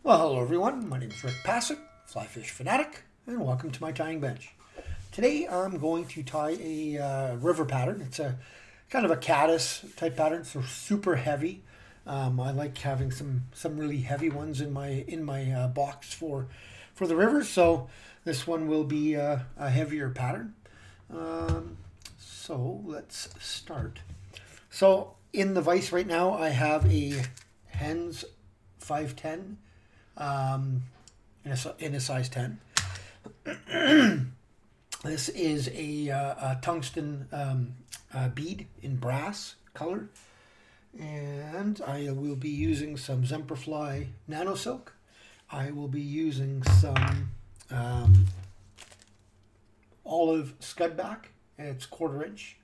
Well, hello everyone. My name is Rick Passek, FlyFish Fanatic, and welcome to my tying bench. Today I'm going to tie a river pattern. It's a kind of a caddis type pattern, so super heavy. I like having some really heavy ones in my box for the river. So this one will be a heavier pattern. So let's start. So in the vise right now, I have a Hook-Hends 510 in a size 10. This is a tungsten bead in brass color, and I will be using some Semperfli NanoSilk. I will be using some olive scudback. It's 1/4 inch.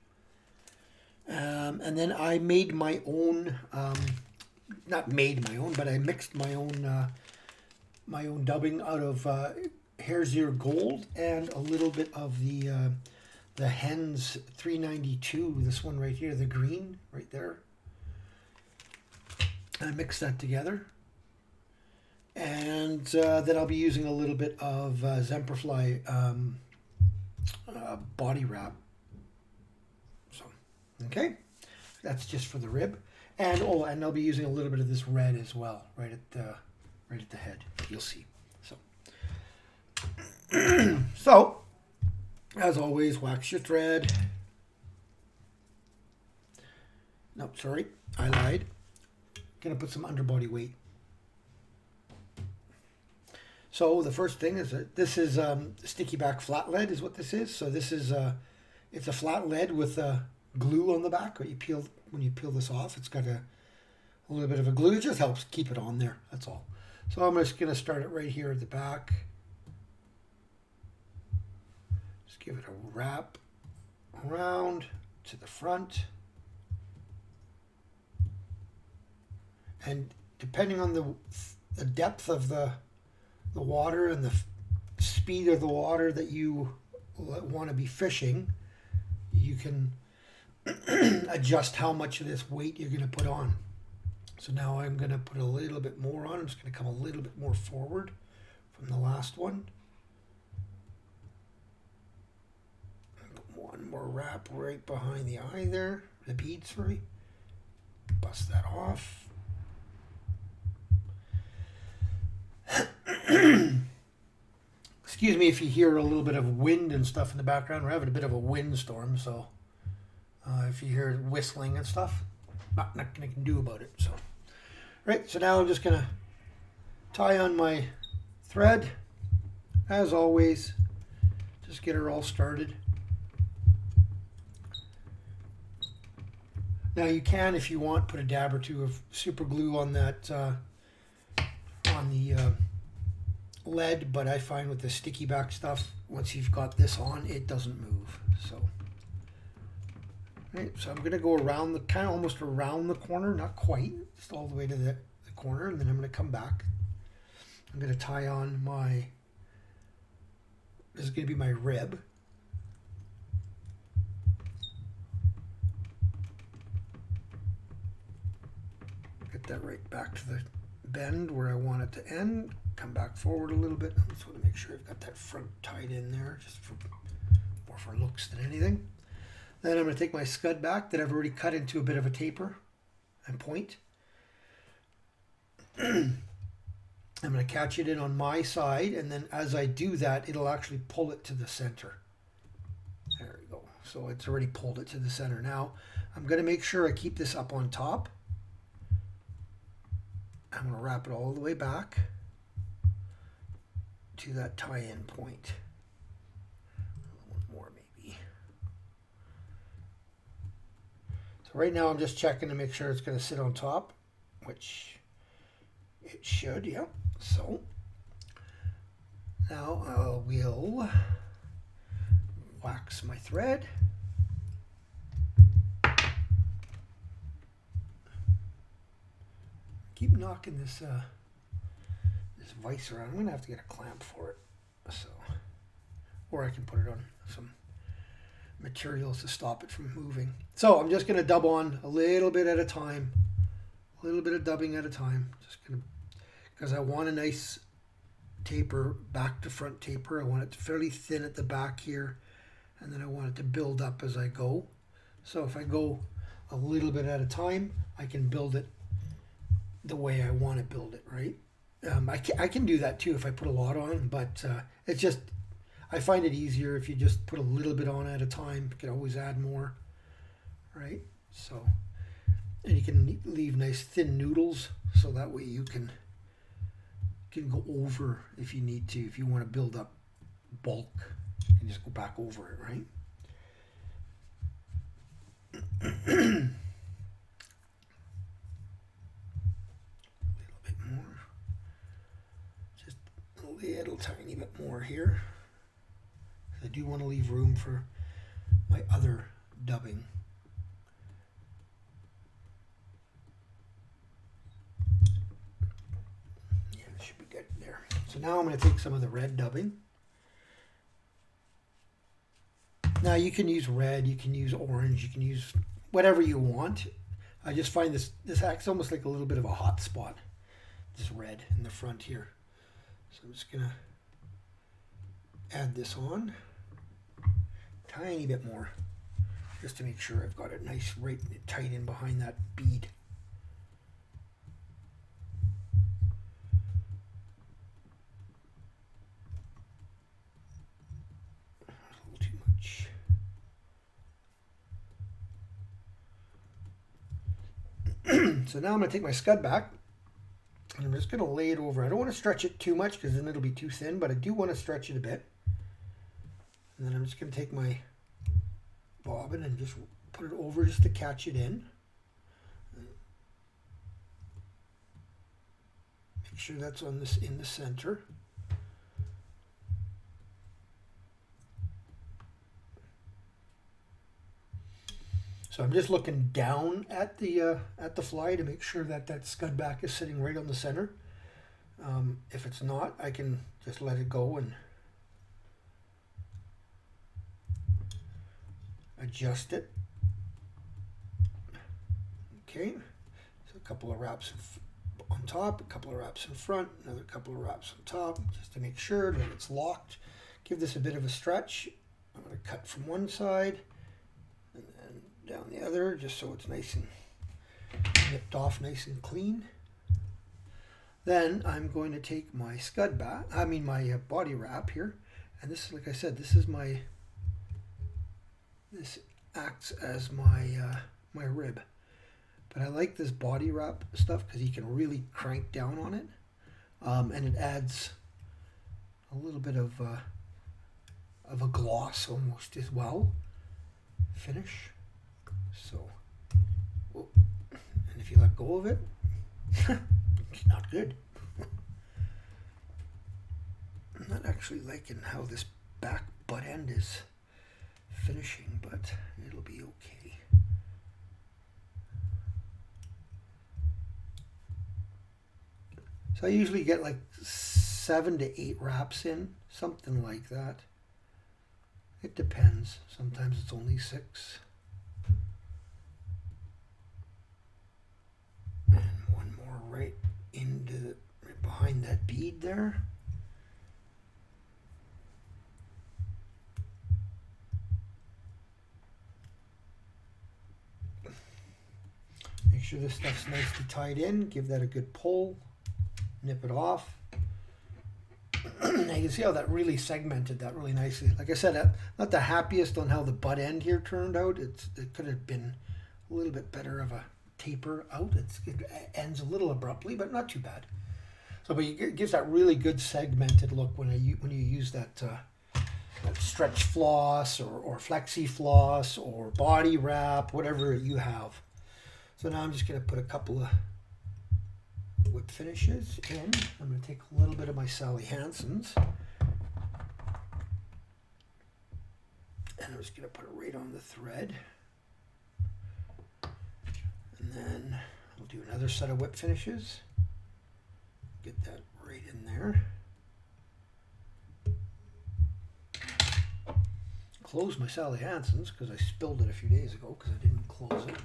And then I made my own, not made my own, but I mixed my own dubbing out of Hare's Ear Gold and a little bit of the Hens 392, this one right here, the green right there. I mixed that together. And then I'll be using a little bit of Semperfli body wrap. So, okay, that's just for the rib. And and I'll be using a little bit of this red as well, right at the head. You'll see. So, as always, wax your thread. No, sorry, I lied. Gonna put some underbody weight. So the first thing is that this is sticky back flat lead is what this is. So this is it's a flat lead with glue on the back. When you peel this off, it's got a little bit of a glue. It just helps keep it on there. That's all. So I'm just gonna start it right here at the back. Just give it a wrap around to the front. And depending on the depth of the water and the speed of the water that you want to be fishing, you can adjust how much of this weight you're going to put on. So now I'm going to put a little bit more on. I'm just going to come a little bit more forward from the last one. Put one more wrap right behind the eye there, the bead, sorry. Bust that off. Excuse me if you hear a little bit of wind and stuff in the background. We're having a bit of a windstorm, so if you hear whistling and stuff, nothing I can do about it. So, right. So now I'm just gonna tie on my thread. As always, just get her all started. Now you can, if you want, put a dab or two of super glue on that on the lead, but I find with the sticky back stuff, once you've got this on, it doesn't move. So, right, so I'm going to go around the kind of almost around the corner, not quite, just all the way to the corner, and then I'm going to come back. I'm going to tie on this is going to be my rib. Get that right back to the bend where I want it to end. Come back forward a little bit. I just want to make sure I've got that front tied in there, just more for looks than anything. Then I'm going to take my scud back that I've already cut into a bit of a taper and point. I'm going to catch it in on my side, and then as I do that, it'll actually pull it to the center. There we go. So it's already pulled it to the center. Now I'm going to make sure I keep this up on top. I'm going to wrap it all the way back to that tie-in point. One more maybe. So right now I'm just checking to make sure it's going to sit on top, which it should, yeah. So now I will wax my thread. Keep knocking this vise around. I'm gonna have to get a clamp for it, so, or I can put it on some materials to stop it from moving. So I'm just gonna dub on a little bit at a time, a little bit of dubbing at a time. Just gonna because I want a nice taper, back to front taper. I want it fairly thin at the back here, and then I want it to build up as I go. So if I go a little bit at a time, I can build it the way I want to build it, right? I can do that too if I put a lot on, but it's just, I find it easier if you just put a little bit on at a time. You can always add more, right? So, and you can leave nice thin noodles, so that way you can go over if you need to. If you want to build up bulk, you can just go back over it, right? A little bit more. Just a little tiny bit more here. I do want to leave room for my other dubbing. Yeah, it should be good there. So now I'm going to take some of the red dubbing. Now you can use red, you can use orange, you can use whatever you want. I just find this acts almost like a little bit of a hot spot, this red in the front here. So I'm just going to add this on. Tiny bit more, just to make sure I've got it nice, right tight in behind that bead. A little too much. So now I'm going to take my Scud back, and I'm just going to lay it over. I don't want to stretch it too much because then it'll be too thin, but I do want to stretch it a bit. And then I'm just going to take my bobbin and just put it over just to catch it in. Make sure that's on this in the center. So I'm just looking down at the fly to make sure that that Scud back is sitting right on the center. If it's not, I can just let it go and adjust it. Okay, so a couple of wraps on top, a couple of wraps in front, another couple of wraps on top, just to make sure that it's locked. Give this a bit of a stretch. I'm going to cut from one side and then down the other, just so it's nice and nipped off, nice and clean. Then I'm going to take my Scud back, my body wrap here, and this is, like I said, this acts as my my rib. But I like this body wrap stuff because you can really crank down on it, and it adds a little bit of a gloss almost as well. Finish. So, oh, and if you let go of it, it's not good. I'm not actually liking how this back butt end is finishing, but it'll be okay. So I usually get like 7 to 8 wraps in, something like that. It depends. Sometimes it's only 6. And one more right behind that bead there. Make sure this stuff's nicely tied in. Give that a good pull. Nip it off. Now you can see how that really segmented that really nicely. Like I said, not the happiest on how the butt end here turned out. It could have been a little bit better of a taper out. It ends a little abruptly, but not too bad. So, but it gives that really good segmented look when you use that stretch floss or flexi floss or body wrap, whatever you have. So now I'm just going to put a couple of whip finishes in. I'm going to take a little bit of my Sally Hansen's, and I'm just going to put it right on the thread. And then I'll do another set of whip finishes. Get that right in there. Close my Sally Hansen's because I spilled it a few days ago because I didn't close it.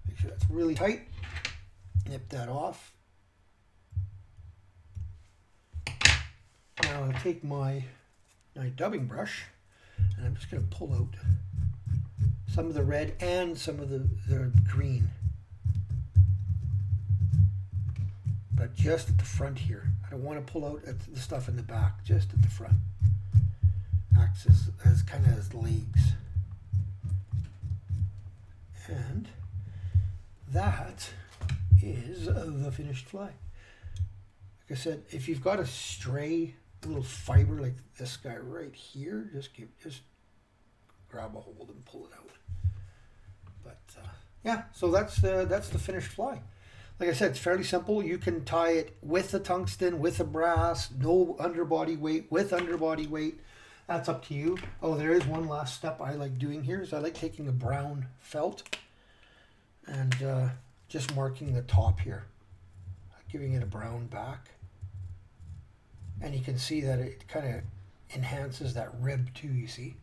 Make sure that's really tight. Nip that off. Now I'll take my dubbing brush and I'm just going to pull out some of the red and some of the green. But just at the front here. I don't want to pull out at the stuff in the back, just at the front. Acts as kind of as legs. And that is the finished fly. Like I said, if you've got a stray little fiber like this guy right here, just grab a hold and pull it out. But yeah, so that's the finished fly. Like I said, it's fairly simple. You can tie it with a tungsten, with a brass, no underbody weight, with underbody weight. That's up to you. Oh, there is one last step I like doing here. Is I like taking a brown felt and just marking the top here, giving it a brown back. And you can see that it kind of enhances that rib too, you see.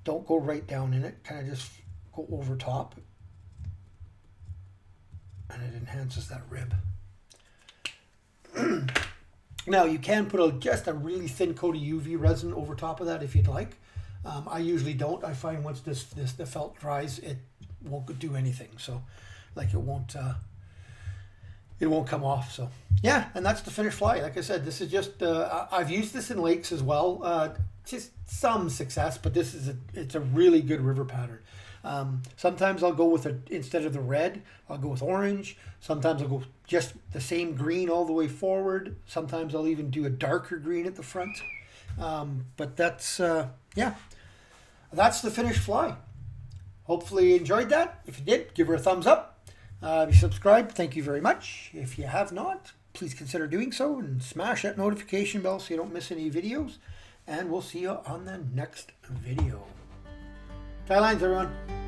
Don't go right down in it, kind of just go over top. And it enhances that rib. Now you can put just a really thin coat of UV resin over top of that if you'd like. I usually don't. I find once the felt dries, it won't do anything. So, like it won't come off. So yeah, and that's the finished fly. Like I said, this is just I've used this in lakes as well. Just some success, but it's a really good river pattern. Sometimes I'll go with instead of the red, I'll go with orange. Sometimes I'll go just the same green all the way forward. Sometimes I'll even do a darker green at the front. But that's, yeah, that's the finished fly. Hopefully you enjoyed that. If you did, give her a thumbs up. If you subscribed, thank you very much. If you have not, please consider doing so and smash that notification bell so you don't miss any videos. And we'll see you on the next video. Tie lines, everyone.